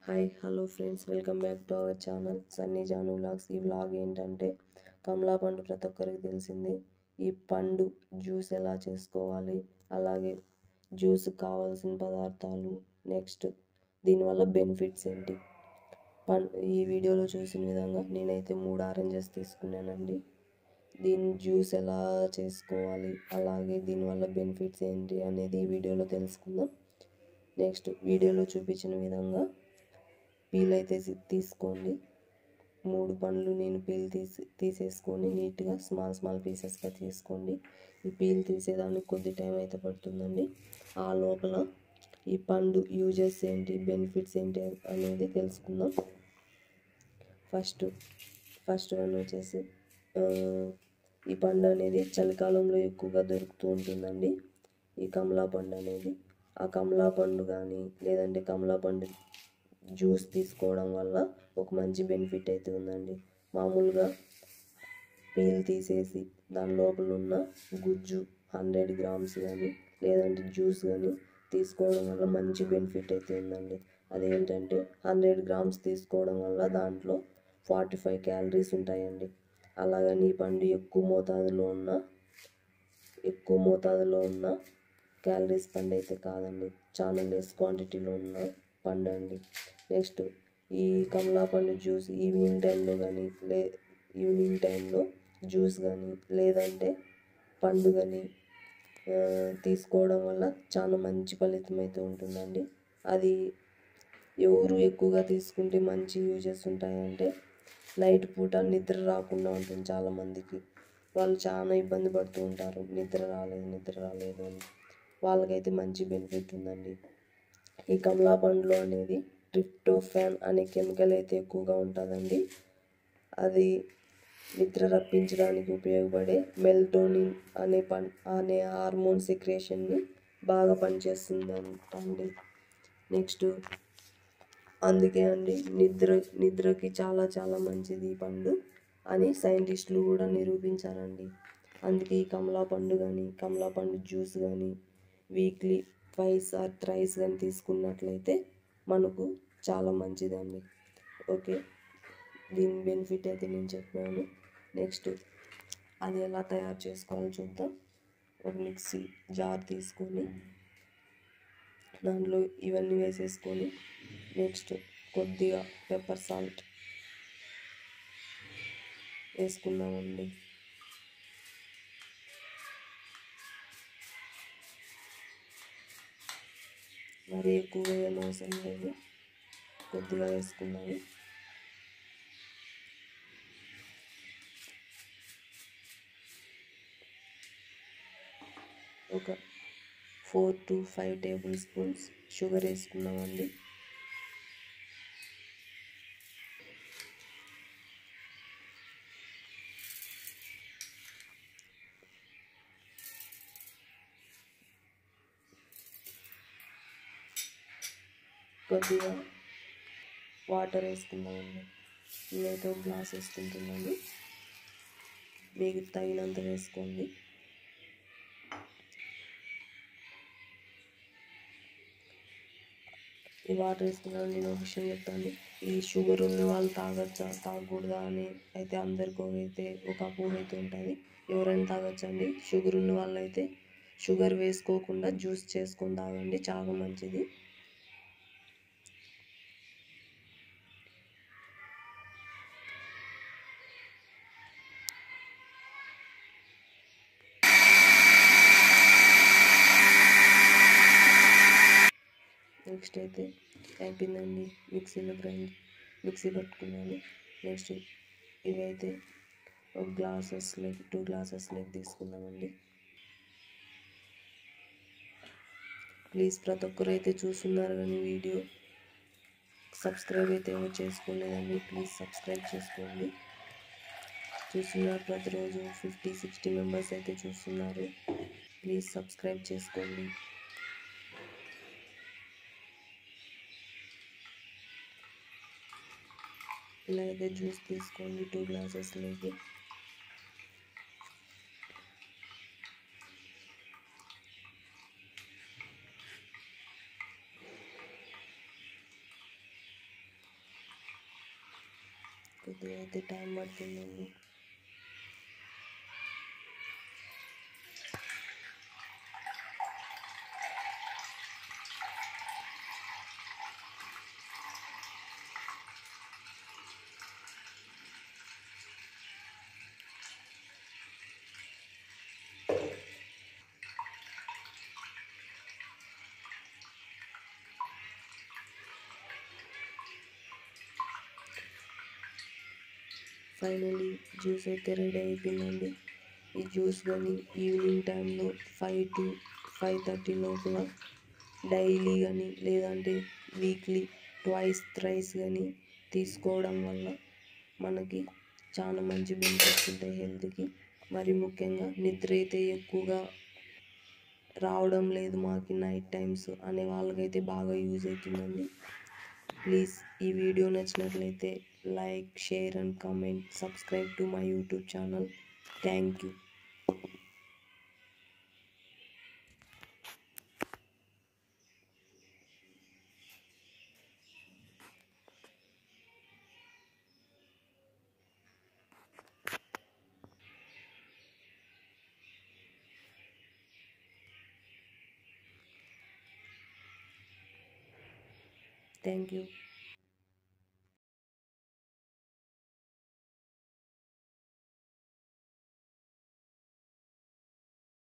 Hi hello friends, welcome back to our channel Sunny Janu vlogs. ఈ vlog ఏంటంటే కమలా పండు ప్రతి ఒక్కరికి తెలిసింది. ఈ పండు జ్యూస్ ఎలా చేసుకోవాలి, అలాగే జ్యూస్ కావాల్సిన పదార్థాలు, నెక్స్ట్ దీనివల్ల బెనిఫిట్స్ ఏంటి, ఈ వీడియోలో చూసిన విధంగా నేనైతే 3 ఆరెంజెస్ తీసుకున్నానండి. దీని జ్యూస్ ఎలా చేసుకోవాలి, అలాగే దీనివల్ల బెనిఫిట్స్ ఏంటి అనేది ఈ వీడియోలో తెలుసుకుందాం. నెక్స్ట్ వీడియోలో చూపించిన విధంగా పీల్ అయితే తీసుకోండి. 3 పండ్లు నేను పీల్ తీసేసుకొని నీట్గా స్మాల్ పీసెస్గా తీసుకోండి. ఈ పీల్ తీసేదానికి కొద్ది టైం అయితే పడుతుందండి. ఆ లోపల ఈ పండు యూజెస్ ఏంటి, బెనిఫిట్స్ ఏంటి అనేది తెలుసుకుందాం. ఫస్ట్ వన్ వచ్చేసి ఈ పండు అనేది చలికాలంలో ఎక్కువగా దొరుకుతూ ఉంటుందండి. ఈ కమలా పండు అనేది, ఆ కమలా పండు కానీ లేదంటే కమలా పండు జ్యూస్ తీసుకోవడం వల్ల ఒక మంచి బెనిఫిట్ అయితే ఉందండి. మామూలుగా పీల్ తీసేసి దాని లోపల ఉన్న గుజ్జు 100 గ్రామ్స్ కానీ లేదంటే జ్యూస్ కానీ తీసుకోవడం వల్ల మంచి బెనిఫిట్ అయితే ఉందండి. అదేంటంటే 100 గ్రామ్స్ తీసుకోవడం వల్ల దాంట్లో 45 క్యాలరీస్ ఉంటాయండి. అలాగని ఈ పండు ఎక్కువ మోతాదులో ఉన్న క్యాలరీస్ పండు అయితే కాదండి, చాలా లెస్ క్వాంటిటీలో ఉన్న పండు అండి. నెక్స్ట్ ఈ కమలా పండు జ్యూస్ ఈవినింగ్ టైంలో జ్యూస్ కానీ లేదంటే పండు కానీ తీసుకోవడం వల్ల చాలా మంచి ఫలితం అయితే ఉంటుందండి. అది ఎవరు ఎక్కువగా తీసుకుంటే మంచి యూజెస్ ఉంటాయంటే, నైట్ పూట నిద్ర రాకుండా ఉంటుంది చాలామందికి. వాళ్ళు చాలా ఇబ్బంది పడుతూ ఉంటారు, నిద్ర రాలేదు అని. వాళ్ళకైతే మంచి బెనిఫిట్ ఉందండి. ఈ కమలా పండులో అనేది ట్రిప్టోఫాన్ అనే కెమికల్ అయితే ఎక్కువగా ఉంటుందండి. అది నిద్ర రప్పించడానికి ఉపయోగపడే మెల్టోనిన్ అనే హార్మోన్ సెక్రేషన్ని బాగా పనిచేస్తుందండి. నెక్స్ట్ అందుకే అండి నిద్రకి చాలా మంచిది ఈ పండు అని సైంటిస్టులు కూడా నిరూపించారండి. అందుకే ఈ కమలా పండు కానీ కమలా పండు జ్యూస్ కానీ వీక్లీ ట్వైస్ ఆర్ థ్రైస్ కానీ తీసుకున్నట్లయితే మనకు చాలా మంచిదండి. ఓకే, దీని బెనిఫిట్ అయితే నేను చెప్పాను. నెక్స్ట్ అది ఎలా తయారు చేసుకోవాలో చూద్దాం. ఒక మిక్సీ జార్ తీసుకొని దాంట్లో ఇవన్నీ వేసేసుకొని నెక్స్ట్ కొద్దిగా పెప్పర్ సాల్ట్ వేసుకున్నామండి. మరి ఎక్కువగా ఏం అవసరం లేదు, కొద్దిగా వేసుకున్నాము. ఒక 4 to 5 టేబుల్ స్పూన్స్ షుగర్ వేసుకున్నామండి. కొద్దిగా వాటర్ వేసుకున్నామండి. నేనైతే ఒక గ్లాస్ వేసుకుంటున్నాను, మీకు తగినంత వేసుకోండి. ఈ వాటర్ వేసుకున్నాను. నేను ఒక విషయం చెప్తాను, ఈ షుగర్ ఉన్న వాళ్ళు తాగొచ్చా తాగకూడదా అని అయితే అందరికీ అయితే ఒక అపోహ అయితే ఉంటుంది. ఎవరైనా తాగొచ్చండి. షుగర్ ఉన్న వాళ్ళు అయితే షుగర్ వేసుకోకుండా జ్యూస్ చేసుకొని తాగండి, చాలా మంచిది. నెక్స్ట్ అయితే అయిపోయిందండి, మిక్సీ పట్టుకున్నాను. నెక్స్ట్ ఇవైతే ఒక 2 గ్లాసెస్ తీసుకుందామండి. ప్లీజ్ ప్రతి ఒక్కరు అయితే చూస్తున్నారు కానీ వీడియో సబ్స్క్రైబ్ అయితే ఎవరు చేసుకోలేదండి. ప్లీజ్ సబ్స్క్రైబ్ చేసుకోండి. చూస్తున్నారు, ప్రతిరోజు 50-60 మెంబర్స్ అయితే చూస్తున్నారు. ప్లీజ్ సబ్స్క్రైబ్ చేసుకోండి. ఇలా అయితే జ్యూస్ తీసుకోండి 2 గ్లాసెస్లోకి. కొద్దిగా అయితే టైం పడుతుందండి. ఫైనలీ జ్యూస్ అయితే రెడీ అయిపోయిందండి. ఈ జ్యూస్ కానీ ఈవినింగ్ టైంలో 5 to 5:30 లోపల డైలీ కానీ లేదంటే వీక్లీ ట్వైస్ థ్రైస్ కానీ తీసుకోవడం వల్ల మనకి చాలా మంచి బెనిఫిట్స్ ఉంటాయి హెల్త్కి. మరి ముఖ్యంగా నిద్ర అయితే ఎక్కువగా రావడం లేదు మాకు నైట్ టైమ్స్ అనే వాళ్ళకైతే బాగా యూజ్ అవుతుందండి. ప్లీజ్ ఈ వీడియో నచ్చినట్లయితే like, share and comment, subscribe to my YouTube channel. Thank you. Thank you.